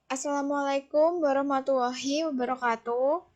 Assalamualaikum warahmatullahi wabarakatuh.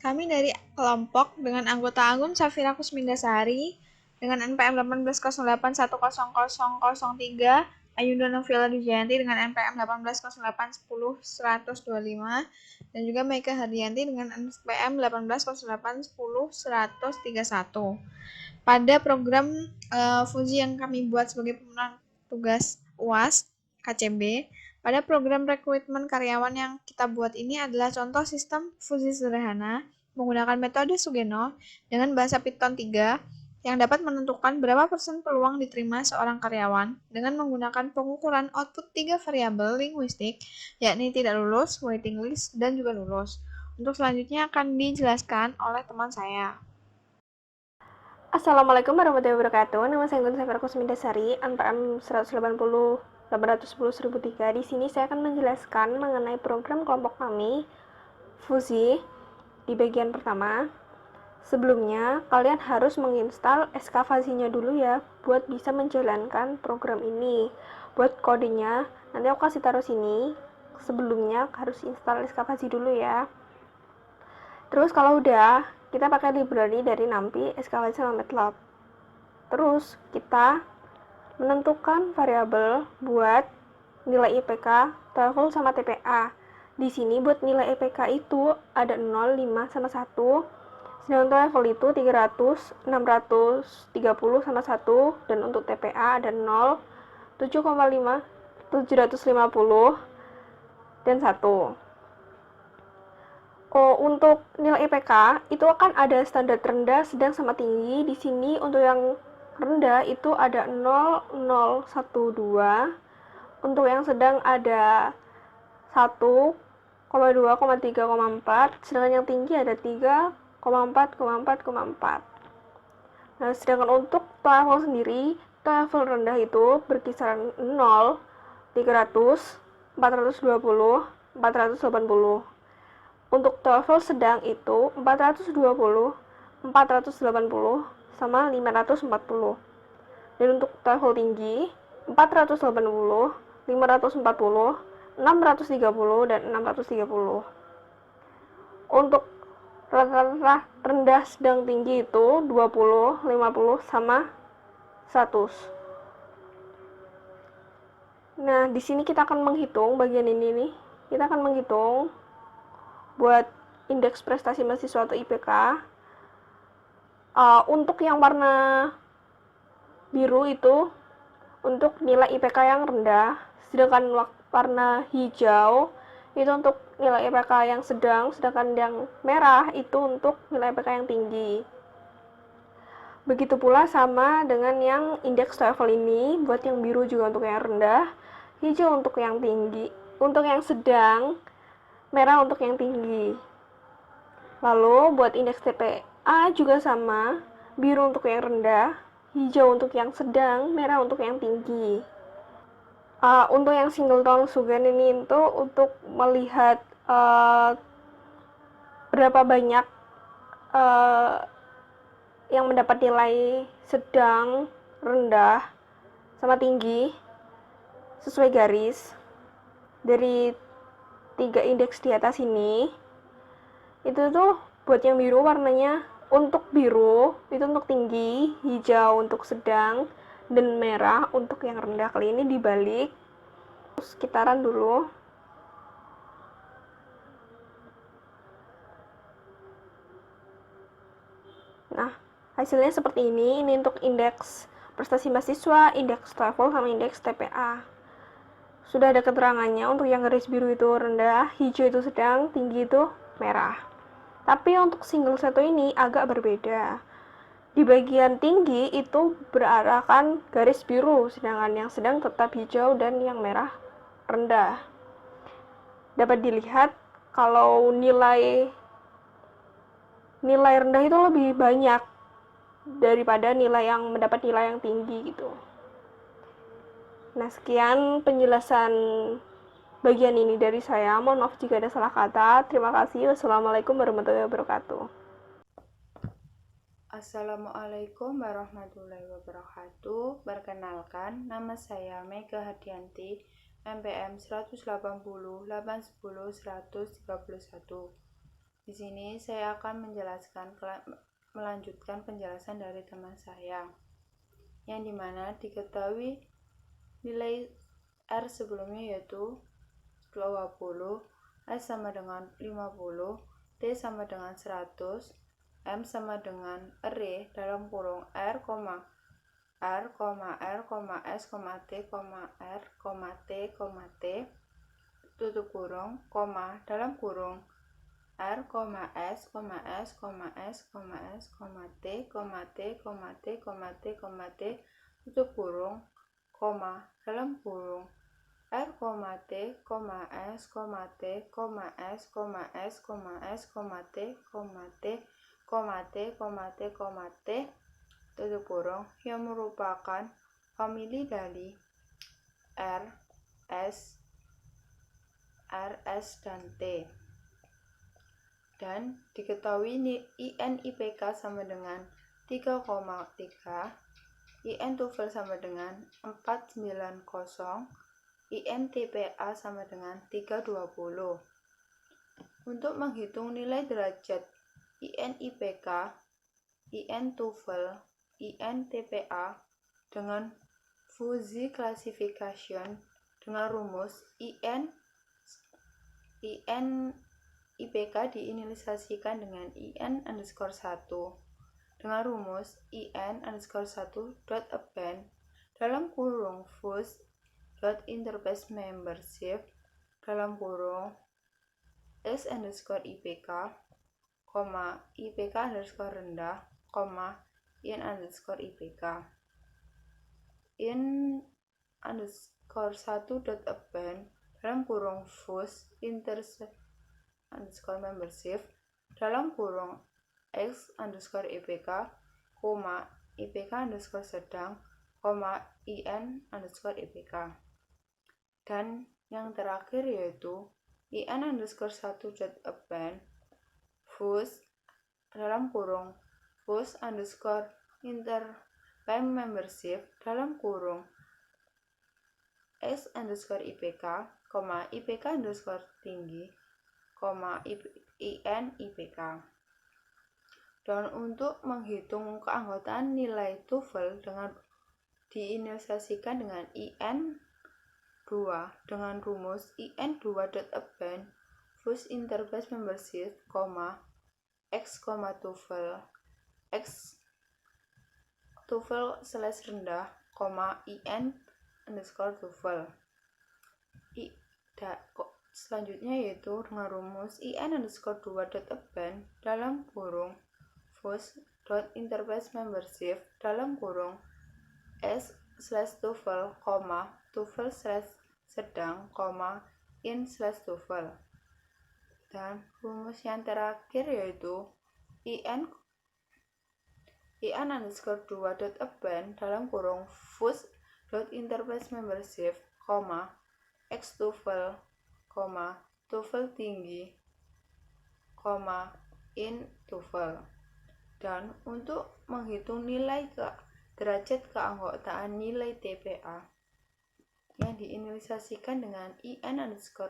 Kami dari kelompok dengan anggota Agun Safira Kusmindasari dengan NPM 1808100003, Ayunda Novela Dujayanti dengan NPM 1808100125, dan juga Meika Hardianti dengan NPM 1808100131. Pada program Fuji yang kami buat sebagai pemenuhan tugas UAS KCB, pada program rekrutmen karyawan yang kita buat ini adalah contoh sistem fusi sederhana menggunakan metode Sugeno dengan bahasa Python 3 yang dapat menentukan berapa persen peluang diterima seorang karyawan dengan menggunakan pengukuran output 3 variabel linguistik, yakni tidak lulus, waiting list, dan juga lulus. Untuk selanjutnya akan dijelaskan oleh teman saya. Assalamualaikum warahmatullahi wabarakatuh. Nama saya Gun Safira Kusmindasari, NPM 180 Di sini saya akan menjelaskan mengenai program kelompok kami, Fuzi, di bagian pertama. Sebelumnya, kalian harus menginstal Excavasi-nya dulu ya, buat bisa menjalankan program ini. Buat kodenya, nanti aku kasih taruh sini. Sebelumnya harus install Excavasi dulu ya. Terus kalau udah, kita pakai library dari NumPy, Excavasi sama MATLAB. Terus kita menentukan variabel buat nilai IPK, TOEFL sama TPA. Di sini buat nilai IPK itu ada 0, 5 sama 1. Sedangkan TOEFL itu 300, 630 sama 1, dan untuk TPA ada 0, 7,5, 750 dan 1. Oh, untuk nilai IPK itu akan ada standar rendah, sedang sama tinggi. Di sini untuk yang rendah itu ada 0, 0, 1, 2. Untuk yang sedang ada 1, 2, 3, 4. Sedangkan yang tinggi ada 3, 4, 4, 4. Nah, sedangkan untuk TOEFL sendiri, TOEFL rendah itu berkisaran 0, 300, 420, 480. Untuk TOEFL sedang itu 420, 480, sama 540. Dan untuk TOEFL tinggi 480, 540, 630, dan 630. Untuk rata-rata rendah sedang tinggi itu 20, 50, sama 100. Nah, di sini kita akan menghitung bagian ini nih. Kita akan menghitung buat indeks prestasi mahasiswa atau IPK. Untuk yang warna biru itu untuk nilai IPK yang rendah, sedangkan warna hijau itu untuk nilai IPK yang sedang, sedangkan yang merah itu untuk nilai IPK yang tinggi. Begitu pula sama dengan yang indeks TOEFL ini, buat yang biru juga untuk yang rendah, hijau untuk yang tinggi, untuk yang sedang, merah untuk yang tinggi. Lalu buat indeks TPA juga sama, biru untuk yang rendah, hijau untuk yang sedang, merah untuk yang tinggi. Untuk yang singleton Sugen ini itu untuk melihat berapa banyak yang mendapat nilai sedang, rendah, sama tinggi sesuai garis dari 3 indeks di atas ini. Itu tuh buat yang biru warnanya, untuk biru itu untuk tinggi, hijau untuk sedang, dan merah untuk yang rendah. Kali ini dibalik. Terus sekitaran dulu. Nah, hasilnya seperti ini. Ini untuk indeks prestasi mahasiswa, indeks TOEFL, sama indeks TPA. Sudah ada keterangannya. Untuk yang garis biru itu rendah, hijau itu sedang, tinggi itu merah. Tapi untuk single satu ini agak berbeda. Di bagian tinggi itu berarahkan garis biru, sedangkan yang sedang tetap hijau dan yang merah rendah. Dapat dilihat kalau nilai rendah itu lebih banyak daripada nilai yang mendapat nilai yang tinggi gitu. Nah, sekian penjelasan bagian ini dari saya. Mohon maaf jika ada salah kata. Terima kasih. Wassalamualaikum warahmatullahi wabarakatuh. Assalamualaikum warahmatullahi wabarakatuh. Perkenalkan, nama saya Meika Hardianti MPM 180, 810, 131. Di sini saya akan melanjutkan penjelasan dari teman saya, yang dimana diketahui nilai R sebelumnya yaitu 20, S sama dengan 50, T sama dengan 100, M sama dengan R dalam kurung R, R, S, T, R, T, tutup kurung, dalam kurung R, S, T, tutup kurung, dalam kurung R, T, S, T, tutup kurung, yang merupakan famili dari R, S, dan T. Dan diketahui IN IPK sama dengan 3,3, IN TOEFL sama dengan 490, IN TPA sama dengan 320. Untuk menghitung nilai derajat IN IPK, IN TOEFL, IN TPA dengan Fuzzy Classification dengan rumus IN IPK diinisialisasikan dengan IN_1 dengan rumus IN_1.append dalam kurung fuz.interface membership dalam kurung S_IPK, IPK rendah, IN_IPK. IN_1.append dalam kurung fuz_interface membership dalam kurung X_IPK, IPK sedang, IN_IPK. Dan yang terakhir yaitu IN_1.append fuz dalam kurung fuz_interface membership dalam kurung S_IPK, IPK tinggi, IN IPK. Dan untuk menghitung keanggotaan nilai TOEFL dengan diinisialisasikan dengan IN2 dengan rumus IN2.append fuz_interface membership, X, TOEFL, X TOEFL rendah, IN_TOEFL. Selanjutnya yaitu dengan rumus IN_2.append dalam kurung fuz.interface membership dalam kurung S/TOEFL, TOEFL sedang, IN/TOEFL. Dan rumus yang terakhir yaitu IN_2.append dalam kurung fuz.interface membership, X TOEFL, TOEFL tinggi, IN TOEFL. Dan untuk menghitung nilai derajat keanggotaan nilai TPA yang diinisialisasikan dengan IN_3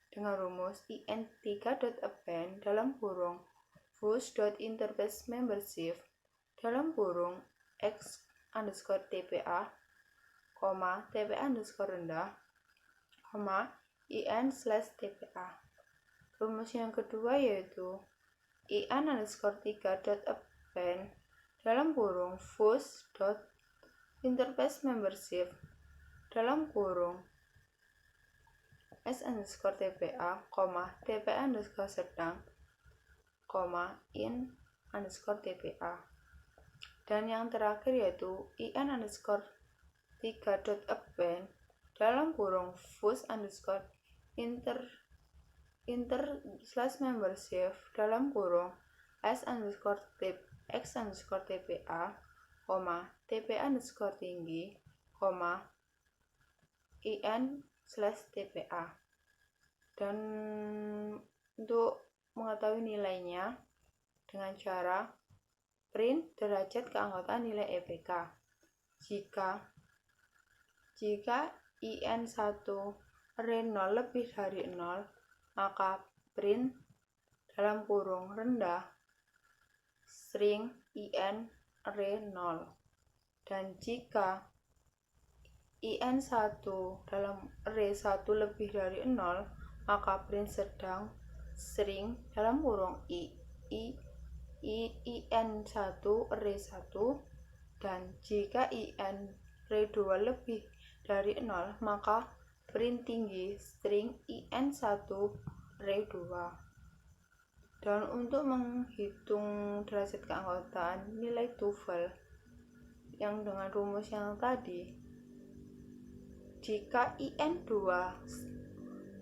dengan rumus IN3.append dalam kurung fuz.interface membership dalam kurung X_TPA, TPA rendah, IN/TPA. Rumus yang kedua yaitu IN_3.append dalam kurung fuz.interface membership dalam kurung S_TPA, TPA sedang, IN_TPA. Dan yang terakhir yaitu IN_3.append dalam kurung fuz_inter/membership dalam kurung X_TPA, TPA tinggi, IN/TPA. Dan untuk mengetahui nilainya dengan cara print derajat keanggotaan nilai IPK. Jika IN1 array 0 lebih dari 0, maka print dalam kurung rendah string IN array 0. Dan jika IN1 dalam array 1 lebih dari 0, maka print sedang string dalam kurung IN1 array 1. Dan jika IN array 2 lebih dari 0, maka print tinggi string IN1 array 2. Dan untuk menghitung derajat keanggotaan nilai TOEFL yang dengan rumus yang tadi, jika IN2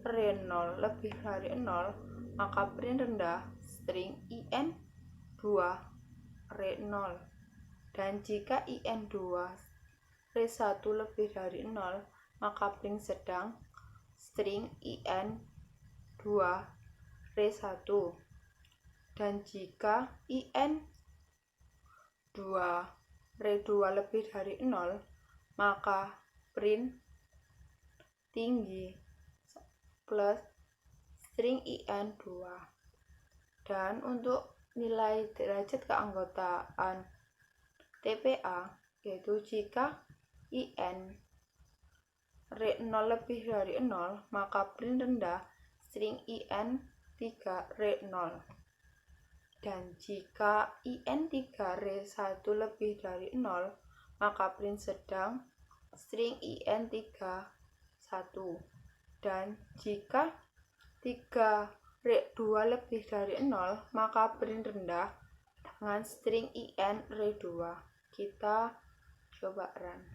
array 0 lebih dari 0, maka print rendah string IN2 array 0. Dan jika IN2 array 1 lebih dari 0, maka print sedang string IN2 array 1. Dan jika IN2 array 2 lebih dari 0, maka print tinggi plus string IN2. Dan untuk nilai derajat keanggotaan TPA, yaitu jika IN array 0 lebih dari 0, maka print rendah string IN3 array 0. Dan jika IN3 array 1 lebih dari 0, maka print sedang string IN3 1. Dan jika 3 array 2 lebih dari 0, maka print rendah dengan string IN array 2. Kita coba run.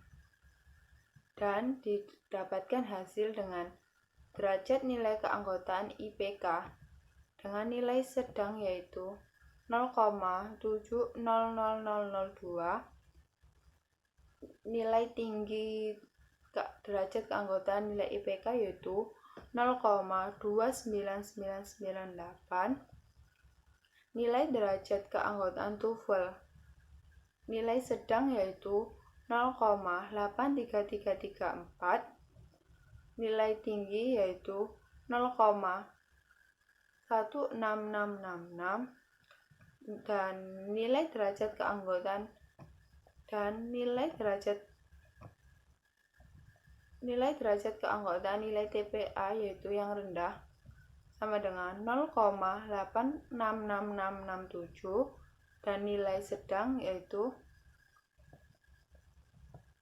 Dan didapatkan hasil dengan derajat nilai keanggotaan IPK dengan nilai sedang yaitu 0,70002, nilai tinggi derajat keanggotaan nilai IPK yaitu 0,29998, nilai derajat keanggotaan TOEFL nilai sedang yaitu 0,83334, nilai tinggi yaitu 0,16666, dan nilai derajat keanggotaan nilai derajat keanggotaan nilai TPA yaitu yang rendah sama dengan 0,866667, dan nilai sedang yaitu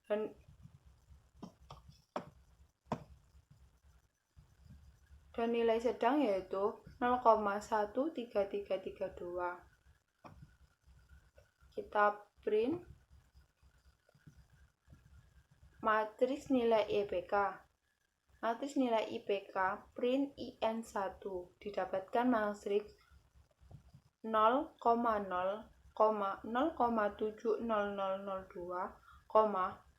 0,13332. Kita print matriks nilai IPK. Matriks nilai IPK print IN1 didapatkan matriks 0,0,0,70002,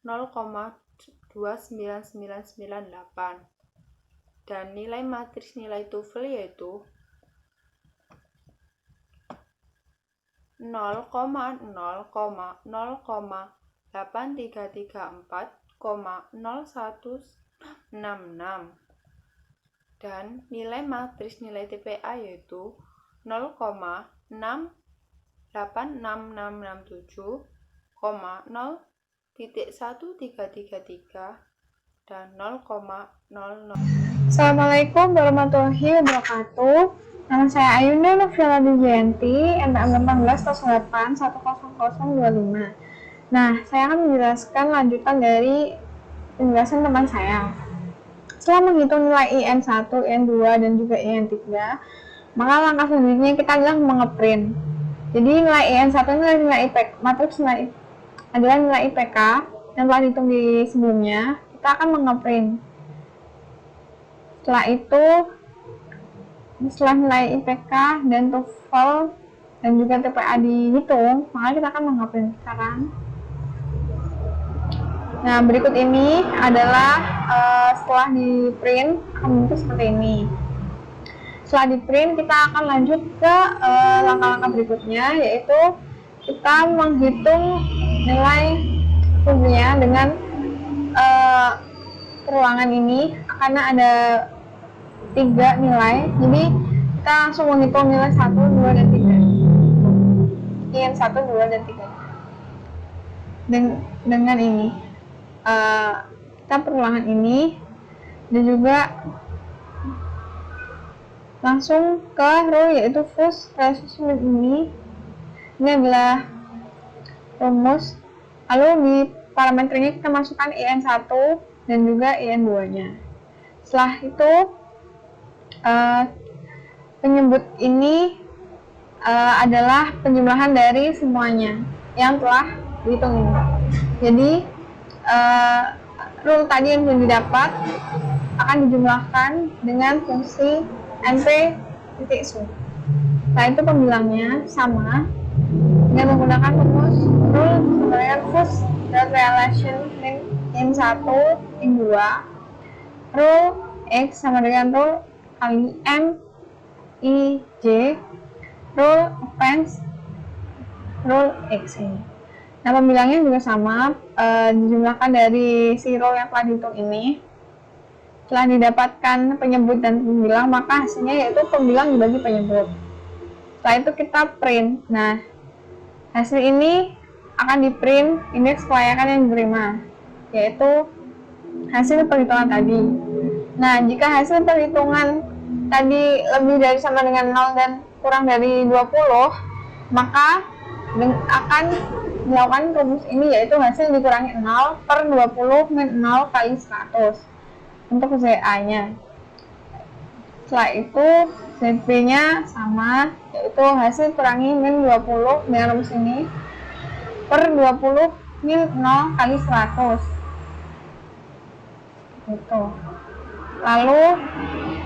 0,29998. Dan nilai matriks nilai TOEFL yaitu 0,0,8334,0166, dan nilai matriks nilai TPA yaitu 0,68667, 0,1333, dan 0,00. Assalamualaikum warahmatullahi wabarakatuh. Nama saya Ayunda Novela Dijanti, NPM 1808100025. Nah, saya akan menjelaskan lanjutan dari penjelasan teman saya. Setelah menghitung nilai IN1, IN2, dan juga IN3, maka langkah selanjutnya kita adalah mengeprint. Jadi nilai IN1 adalah nilai IPK, matriks nilai adalah nilai IPK yang telah dihitung di sebelumnya. Kita akan mengeprint. Setelah nilai IPK dan TOEFL dan juga TPA dihitung, maka kita akan mengeprint sekarang. Nah, berikut ini adalah setelah di print akan bentuk seperti ini. Setelah di print, kita akan lanjut ke langkah-langkah berikutnya, yaitu kita menghitung nilai fungsinya dengan perulangan ini karena ada 3 nilai, jadi kita langsung menghitung nilai 1, 2, dan 3. IN 1, 2, dan 3. Dengan ini kita perulangan ini dan juga langsung ke rule, yaitu Fuchs relationship ini adalah rumus. Lalu di parameternya kita masukkan IN1 dan juga IN2 nya. Setelah itu penyebut ini adalah penjumlahan dari semuanya yang telah dihitung ini. Jadi rule tadi yang sudah didapat akan dijumlahkan dengan fungsi NP-su. Setelah itu pembilangnya sama dengan menggunakan rumus rule sebagai Fuchs relation in 1 in 2. Rule X sama dengan rule kali M I J rule offense rule X ini. Nah, pembilangnya juga sama, dijumlahkan dari si rule yang telah dihitung ini. Setelah didapatkan penyebut dan pembilang, maka hasilnya yaitu pembilang dibagi penyebut. Setelah itu kita print. Nah, hasil ini akan di print indeks kelayakan yang diterima, yaitu hasil perhitungan tadi. Nah, jika hasil perhitungan tadi lebih dari sama dengan 0 dan kurang dari 20, maka akan dilakukan rumus ini, yaitu hasil dikurangi 0 per 20 min 0 kali 100 untuk ZA-nya. Setelah itu ZB-nya sama, yaitu hasil kurangi min 20 dengan rumus ini per 20 min 0 kali 100 gitu. Lalu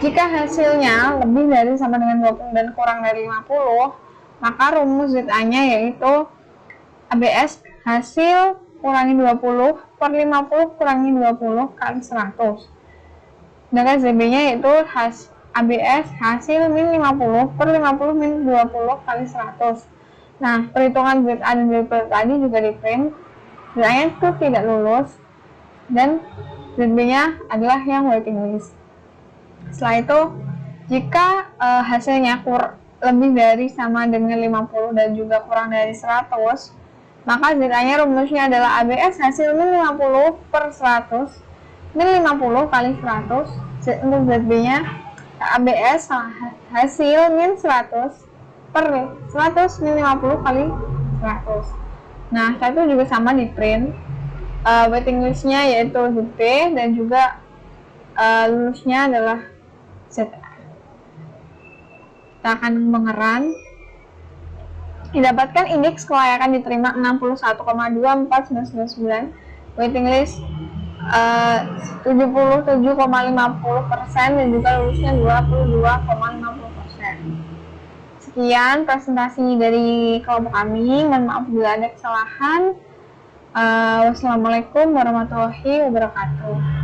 jika hasilnya lebih dari sama dengan 20 dan kurang dari 50, maka rumus ZA-nya yaitu ABS hasil kurangi 20 per 50 kurangi 20 kali 100. Sedangkan ZB-nya yaitu ABS hasil min 50 per 50 min 20 kali 100. Nah, perhitungan ZA dan ZB tadi juga di print. ZA-nya itu tidak lulus dan ZB-nya adalah yang waiting list. Setelah itu, jika hasilnya lebih dari sama dengan 50 dan juga kurang dari 100, maka ZA-nya rumusnya adalah ABS hasil min 50 per 100 min 50 kali 100. Untuk ZB-nya ABS hasil min 100 per 100 min 50 kali 100. Nah, setelah itu juga sama di print. Waiting list-nya yaitu ZB dan juga lulusnya adalah ZA. Kita akan mengeran. Didapatkan indeks kelayakan diterima 61,24999, waiting list 77,50% dan juga lulusnya 22,50%. Sekian presentasi dari kelompok kami. Mohon maaf bila ada kesalahan. Wassalamualaikum warahmatullahi wabarakatuh.